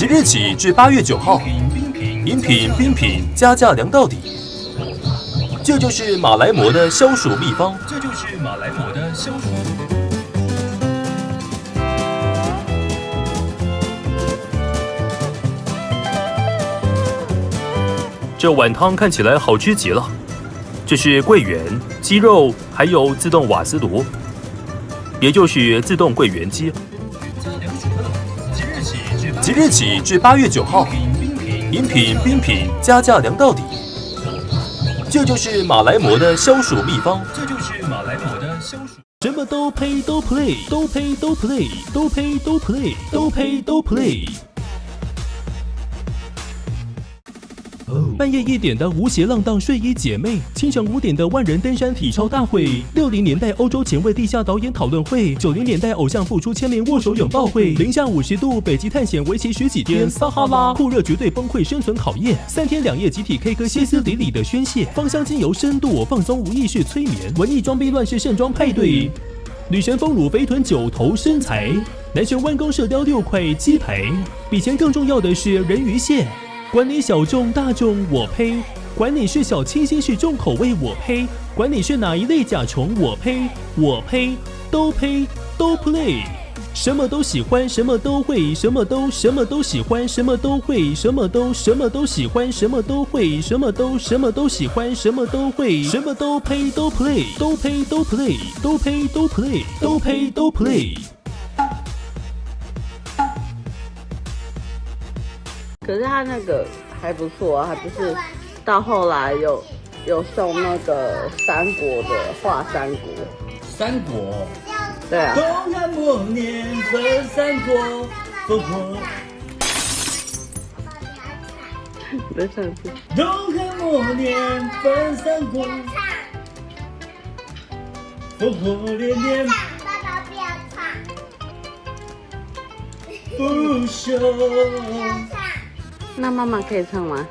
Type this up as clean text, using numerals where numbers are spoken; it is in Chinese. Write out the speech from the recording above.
即日起至8月9号，饮品冰品加价凉到底。这就是马来貘的消暑秘方。这碗汤看起来好吃极了。这是桂圆、鸡肉，还有自动瓦斯炉，也就是自动桂圆机。即日起至8月9号，饮品冰品加价凉到底。这就是马来貘的消暑秘方。什么都配都 play， 都配都 play， 都配都 play， 都配都 play。半夜1点的无鞋浪荡睡衣姐妹，清晨5点的万人登山体操大会，60年代欧洲前卫地下导演讨论会，90年代偶像复出签名握手拥抱会，零下50度北极探险为期10几天，撒哈拉酷热绝对崩溃生存考验，3天2夜集体 K 歌歇斯底里的宣泄，芳香精油深度放松无意识催眠，文艺装逼乱世盛装派对，女神丰乳肥臀9头身材，男神弯弓射雕6块鸡排，比钱更重要的是人鱼线。管你小众大众我呸，管你是小清新是重口味我呸，管你是哪一类甲虫我呸，我呸都呸都 play， 什么都喜欢，什么都会，什么都喜欢，什么都会，什么都喜欢，什么都会，什么都喜欢，什么都会，什么都呸都 play， 都呸都 play， 都呸都 play， 都呸都 play。可是他那个还不错啊，他不是到后来有送那个三国的画三国。三国。对啊。东汉末年分三国，烽火。再唱一次。东汉末年分三国，烽火连连。不休。那妈妈可以唱吗？